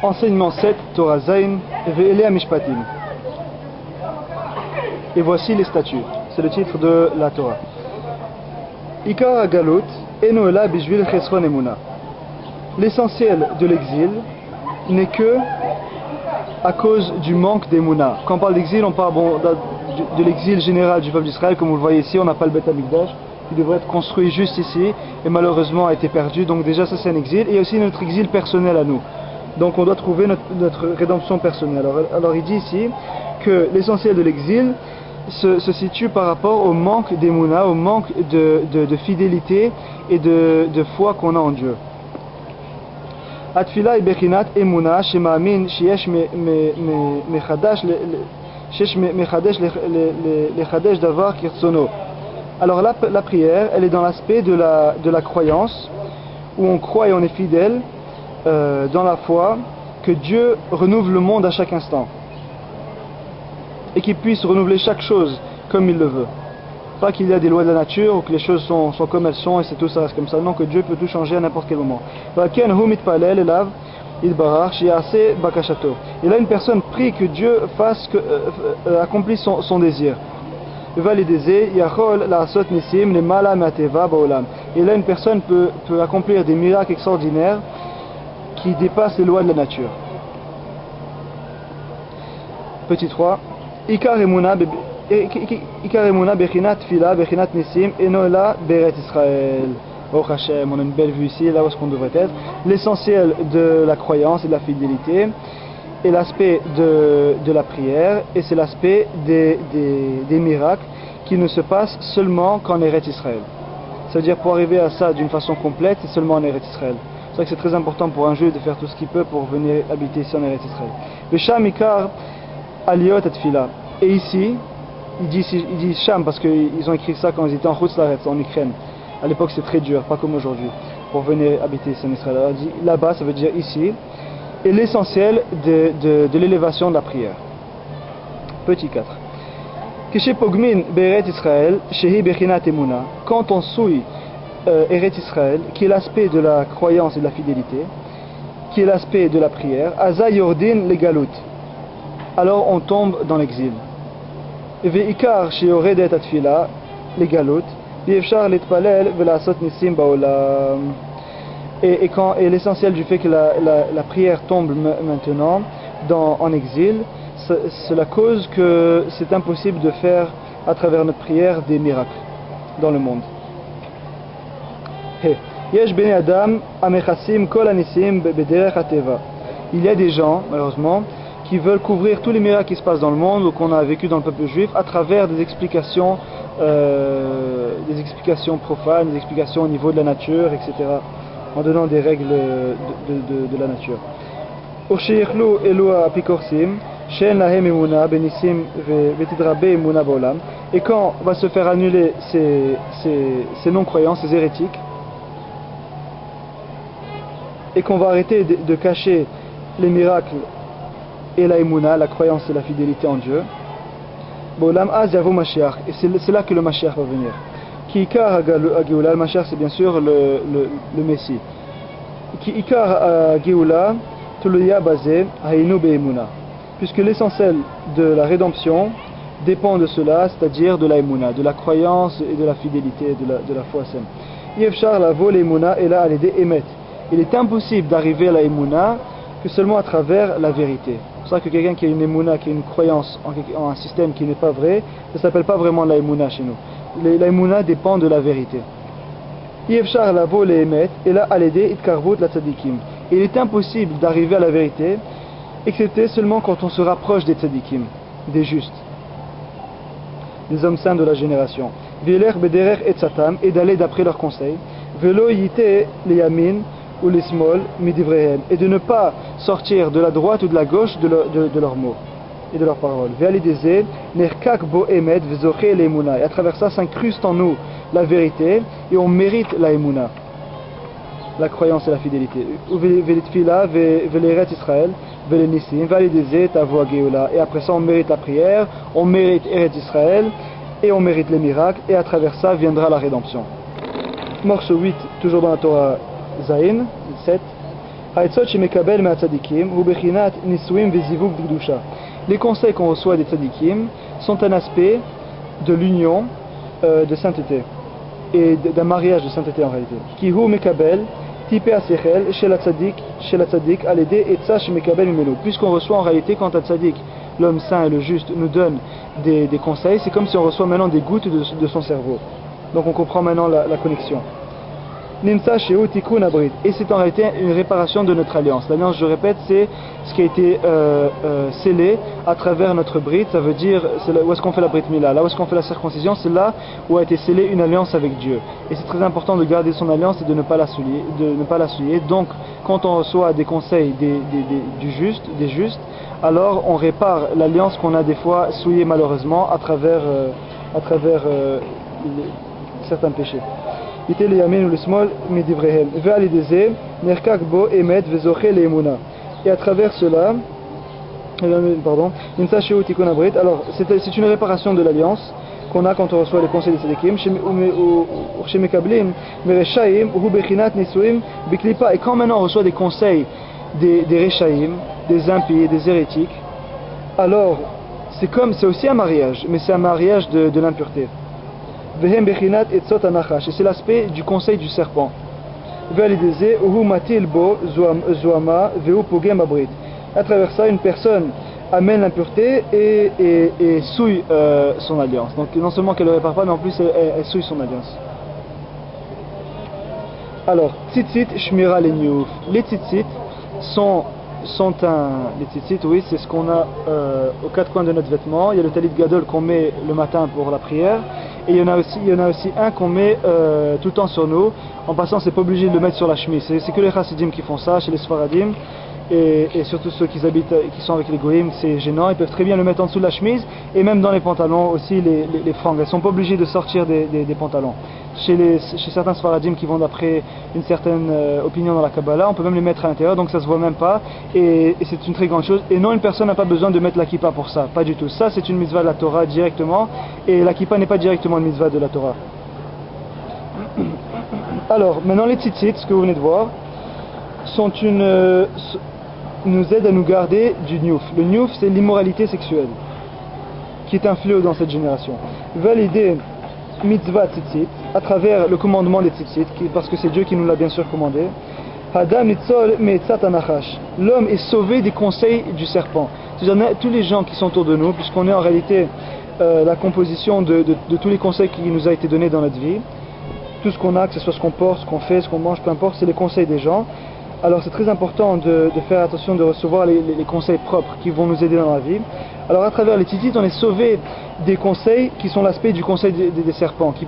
Enseignement 7, Torah Zain, Ve'elea Mishpatim. Et voici les statuts. C'est le titre de la Torah. Ikar Agalut, Eno Ela Bishvil Chesron Emuna. L'essentiel de l'exil n'est que à cause du manque d'Emouna. Quand on parle d'exil, on parle de l'exil général du peuple d'Israël. Comme vous le voyez ici, on n'a pas le Beth Amikdash, qui devrait être construit juste ici, et malheureusement a été perdu. Donc déjà ça c'est un exil, et il y a aussi notre exil personnel à nous. Donc on doit trouver notre rédemption personnelle. Alors il dit ici que l'essentiel de l'exil se situe par rapport au manque d'Emouna, au manque de fidélité et de foi qu'on a en Dieu. Atfila bechinat emuna shemaamin sheyesh mechadesh lechadesh davar kirtsono. Alors la prière, elle est dans l'aspect de la croyance, où on croit et on est fidèle dans la foi que Dieu renouvelle le monde à chaque instant et qu'il puisse renouveler chaque chose comme il le veut. Pas qu'il y a des lois de la nature ou que les choses sont comme elles sont et c'est tout, ça reste comme ça. Non, que Dieu peut tout changer à n'importe quel moment. Et là une personne prie que Dieu accomplisse son désir. Et là une personne peut accomplir des miracles extraordinaires qui dépassent les lois de la nature. Petit 3. Ikar Emuna bechinat tfila bechinat nisim enola beret Israël. Oh Hashem, on a une belle vue ici, là où est-ce qu'on devrait être. L'essentiel de la croyance et de la fidélité est l'aspect de la prière, et c'est l'aspect des miracles qui ne se passent seulement qu'en Eretz Israël. C'est-à-dire pour arriver à ça d'une façon complète, c'est seulement en Eretz Israël. C'est vrai que c'est très important pour un juif de faire tout ce qu'il peut pour venir habiter ici en Eretz Israël. Le Sham Ikar Aliot et Tfila. Et ici, il dit Sham parce qu'ils ont écrit ça quand ils étaient en Chutz Laaretz, en Ukraine. À l'époque c'est très dur, pas comme aujourd'hui, pour venir habiter ici en Israël. Alors, il dit là-bas, ça veut dire ici. Et l'essentiel de l'élévation de la prière. Petit 4. Quand on souille Eretz Israël, qui est l'aspect de la croyance et de la fidélité, qui est l'aspect de la prière, Aza Yordin le Galut. Alors on tombe dans l'exil. Ve'ikar sheyoredet atfila le Galut, bi'efshar litpalel ve'lasot nisim ba'olam. Et l'essentiel du fait que la prière tombe maintenant en exil, cela cause que c'est impossible de faire à travers notre prière des miracles dans le monde. Il y a des gens, malheureusement, qui veulent couvrir tous les miracles qui se passent dans le monde ou qu'on a vécu dans le peuple juif à travers des explications profanes, des explications au niveau de la nature, etc., en donnant des règles de la nature. Et quand on va se faire annuler ces non-croyants, ces hérétiques, et qu'on va arrêter de cacher les miracles et la émouna, la croyance et la fidélité en Dieu, et c'est là que le Mashiach va venir. Ki ikar Geoula, le Mashiach c'est bien sûr le Messie. Ki ikar Geoula, Tuluya Bazé, Hainu Be'emuna. Puisque l'essentiel de la rédemption dépend de cela, c'est-à-dire de la émouna, de la croyance et de la fidélité, de la foi saine. Yefshar la vol émouna et là à l'aider émet. Il est impossible d'arriver à la émouna que seulement à travers la vérité. C'est pour ça que quelqu'un qui a une émouna, qui a une croyance en un système qui n'est pas vrai, ça ne s'appelle pas vraiment la émouna chez nous. La émouna dépend de la vérité. Yefshar la vol émet et là à l'aider itkarvut la tzadikim. Il est impossible d'arriver à la vérité excepté seulement quand on se rapproche des tzadikim, des justes, des hommes saints de la génération. Veler bederer et tzatam, et d'aller d'après leurs conseils. Velo yite les yamin ou les smol midivrehem, et de ne pas sortir de la droite ou de la gauche de leurs mots et de leurs paroles. Vealideze nerkak bo emet vzoche l'emuna, et à travers ça s'incruste en nous la vérité et on mérite la emuna, la croyance et la fidélité. Velitfila veleret Israël velenissim valideze tavo geoula, et après ça on mérite la prière, on mérite Eretz Israël et on mérite les miracles, et à travers ça viendra la rédemption. Morceau 8, toujours dans la Torah Zain 7. Les conseils qu'on reçoit des tzadikim sont un aspect de l'union de sainteté et d'un mariage de sainteté en réalité. Puisqu'on reçoit en réalité quand un tzadik, l'homme saint et le juste, nous donne des conseils, c'est comme si on reçoit maintenant des gouttes de son cerveau. Donc on comprend maintenant la connexion. Et c'est en réalité une réparation de notre alliance. L'alliance, je répète, c'est ce qui a été scellé à travers notre brit. Ça veut dire, c'est là où est-ce qu'on fait la brit mila, là où est-ce qu'on fait la circoncision, c'est là où a été scellée une alliance avec Dieu. Et c'est très important de garder son alliance et de ne pas la souiller. Donc, quand on reçoit des conseils des justes, alors on répare l'alliance qu'on a des fois souillée malheureusement à travers certains péchés. Et à travers cela, alors c'est une réparation de l'alliance qu'on a quand on reçoit les conseils des tzadikim. Et quand maintenant on reçoit des conseils des rechaïm, des impies, des hérétiques, alors c'est aussi un mariage, mais c'est un mariage de l'impureté. Et c'est l'aspect du conseil du serpent. À travers ça, une personne amène l'impureté et souille son alliance. Donc non seulement qu'elle ne le répare pas, mais en plus elle souille son alliance. Alors, tzitzit, shmira leniouf. Les tzitzit les tzitzit, oui, c'est ce qu'on a aux quatre coins de notre vêtement. Il y a le talit gadol qu'on met le matin pour la prière, et il y en a aussi un qu'on met tout le temps sur nous. En passant, c'est pas obligé de le mettre sur la chemise. C'est que les chassidim qui font ça, chez les sfaradim, et surtout ceux qui sont avec les goïms, c'est gênant. Ils peuvent très bien le mettre en dessous de la chemise, et même dans les pantalons aussi, les franges. Elles sont pas obligées de sortir des pantalons. Chez certains sfaradim qui vont d'après une certaine opinion dans la Kabbalah, on peut même les mettre à l'intérieur, donc ça se voit même pas, et c'est une très grande chose. Et non, une personne n'a pas besoin de mettre la kippa pour ça, pas du tout. Ça, c'est une mitzvah de la Torah directement, et la kippa n'est pas directement une mitzvah de la Torah. Alors, maintenant les tzitzit, ce que vous venez de voir, nous aident à nous garder du niouf. Le niouf, c'est l'immoralité sexuelle, qui est un fléau dans cette génération. Valider mitzvah tzitzit, à travers le commandement des tzitzit, parce que c'est Dieu qui nous l'a bien sûr commandé. L'homme est sauvé des conseils du serpent. C'est-à-dire tous les gens qui sont autour de nous, puisqu'on est en réalité la composition de tous les conseils qui nous a été donnés dans notre vie. Tout ce qu'on a, que ce soit ce qu'on porte, ce qu'on fait, ce qu'on mange, peu importe, c'est les conseils des gens. Alors c'est très important de faire attention de recevoir les conseils propres qui vont nous aider dans la vie. Alors à travers les tzitzit, on est sauvé des conseils qui sont l'aspect du conseil des serpents, qui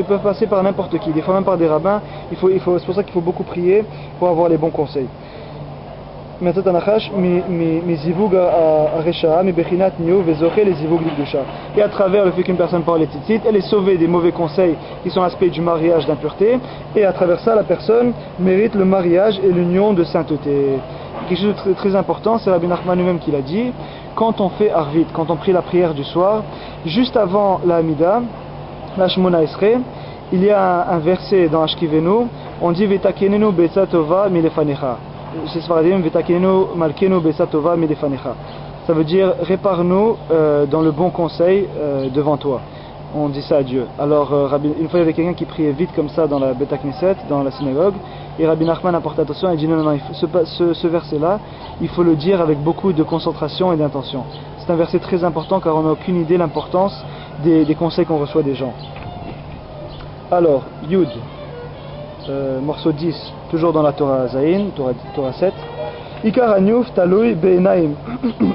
peuvent passer par n'importe qui, des fois même par des rabbins. C'est pour ça qu'il faut beaucoup prier pour avoir les bons conseils. Et à travers le fait qu'une personne parle les tzitzit, elle est sauvée des mauvais conseils qui sont l'aspect du mariage d'impureté, et à travers ça la personne mérite le mariage et l'union de sainteté. Quelque chose de très, très important, c'est Rabbi Nachman lui-même qui l'a dit, quand on fait Arvit, quand on prie la prière du soir, juste avant la Hamida, la Shmona Esrei, il y a un verset dans Ashkivenu, on dit Vetakenenu Betzatova Milefanecha. C'est Sfaradim, Vetakenenu Malkenu Betzatova Milefanecha. Ça veut dire répare-nous dans le bon conseil devant toi. On dit ça à Dieu. Alors, une fois il y avait quelqu'un qui priait vite comme ça dans la Beta Knesset, dans la synagogue, et Rabbi Nachman a porté attention et dit non, ce verset-là, il faut le dire avec beaucoup de concentration et d'intention. C'est un verset très important car on n'a aucune idée de l'importance des conseils qu'on reçoit des gens. Alors, Yud, morceau 10, toujours dans la Torah Zayin, Torah 7. Ikar Hanyouf Taloui Be'enaim.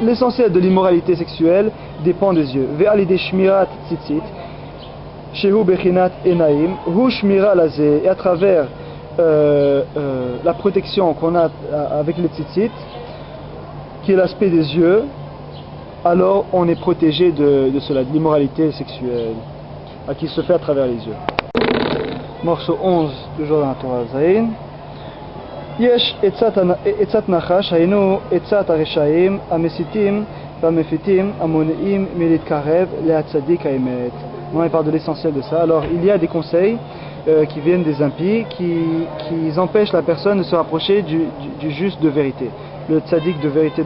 L'essentiel de l'immoralité sexuelle dépend des yeux. Ve'alide Shmirat Tzitzit, Shehu Bechinat Enaim, Hu Shmira Lazé. Et à travers la protection qu'on a avec les tzitzit, qui est l'aspect des yeux, alors on est protégé de cela, de l'immoralité sexuelle, qui se fait à travers les yeux. Morceau 11, toujours dans la Torah Zayin. יש עצת נחש, היינו עצת הרשעים, המסיתים והמפיתים, המונעים מלהתקרב להצדיק האמת. On parle de l'essentiel de ça. Alors il y a des conseils qui viennent des impies, qui empêchent la personne de se rapprocher du juste de vérité, le tzaddik de vérité,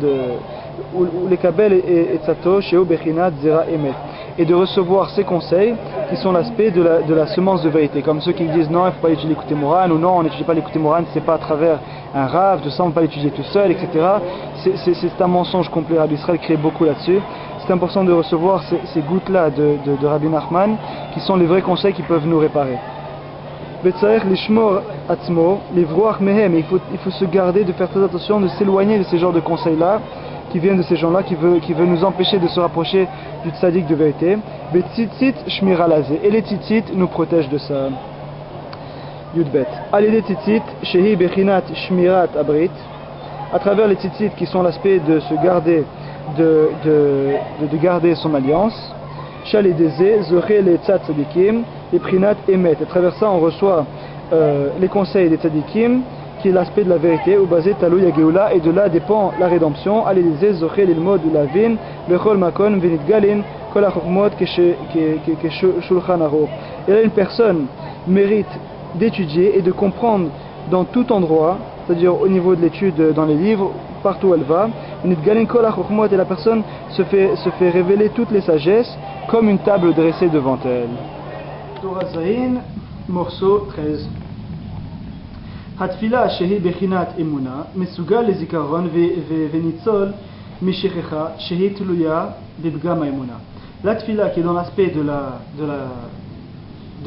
ou les kabel et tzato sheo bechinat zera emet, et de recevoir ces conseils qui sont l'aspect de la semence de vérité, comme ceux qui disent non, il ne faut pas étudier l'écouté Moran, ou non, on n'étudie pas l'écouté Moran, c'est pas à travers un rave, de ça on ne peut pas l'étudier tout seul, etc. C'est un mensonge complet. Rabbi Israël crée beaucoup là-dessus. C'est important de recevoir ces gouttes-là de Rabbi Nachman, qui sont les vrais conseils qui peuvent nous réparer. Betzaer lishmor atzmo, les vroach mehem, il faut se garder, de faire très attention, de s'éloigner de ces genres de conseils-là, qui viennent de ces gens-là, qui veulent nous empêcher de se rapprocher du tzaddik de vérité. Betzitzit shmira lazé, et les tzitzit nous protègent de ça. Yudbet. Alidé tzitzit, shehi bechinat shmirat abrit, à travers les tzitzit qui sont l'aspect de se garder, de garder son alliance. Shaledeze, zoché les tzad tzadikim, les prinat emet. À travers ça, on reçoit les conseils des tzadikim, qui est l'aspect de la vérité, ou basé talou yageoula, et de là dépend la rédemption. Alideze, zoché l'ilmod ou lavin, bechol makon venit galin, kol achokmot ke shulchan aruch. Et là, une personne mérite d'étudier et de comprendre dans tout endroit, c'est-à-dire au niveau de l'étude dans les livres, partout où elle va, et la personne se fait révéler toutes les sagesses comme une table dressée devant elle. Torah Zahin, morceau 13. Hatfila shehi bechinat emuna, mesugal lezikaron venitzol mishechecha shehi tuluya bidgam emuna. La tfila qui est dans l'aspect de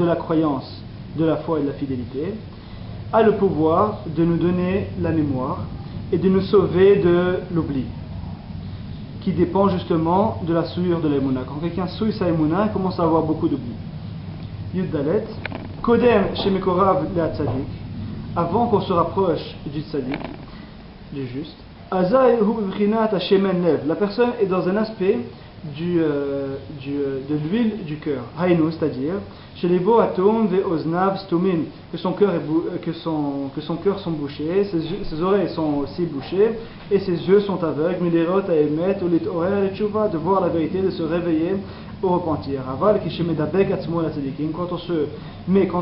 la croyance, de la foi et de la fidélité, a le pouvoir de nous donner la mémoire et de nous sauver de l'oubli, qui dépend justement de la souillure de l'Emouna. Quand quelqu'un souille sa Emouna, il commence à avoir beaucoup d'oubli. Yud Dalet, Kodem Shemekorav la Tzadik, avant qu'on se rapproche du Tzadik, du juste, Azai Hu Brinat Hashemen Lev, la personne est dans un aspect de l'huile du cœur, Haïnou, c'est-à-dire chez les Boatum ve Oznav Stumin, que son cœur sont bouchés, ses oreilles sont aussi bouchées et ses yeux sont aveugles, Milerot à émettre ou les horaires et tchouva, de voir la vérité, de se réveiller au repentir. Aval qui chez Medabek Atzmo la Tzadikim, quand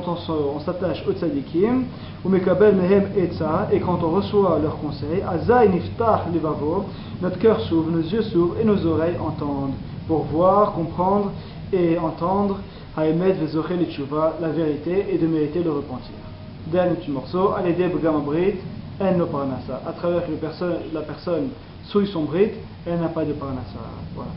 on s'attache au Tzadikim, ou Mekabel Mehem Etza, et quand on reçoit leurs conseils, Azai Niftach Levavo, notre cœur s'ouvre, nos yeux s'ouvrent et nos oreilles entendent, pour voir, comprendre et entendre Haïmed Vezoché le Tchouva, la vérité, et de mériter le repentir. Dernier petit morceau, Alédé Begam Brit, En no Parnassa. À travers que la personne souille son Brit, elle n'a pas de Parnassa. Voilà.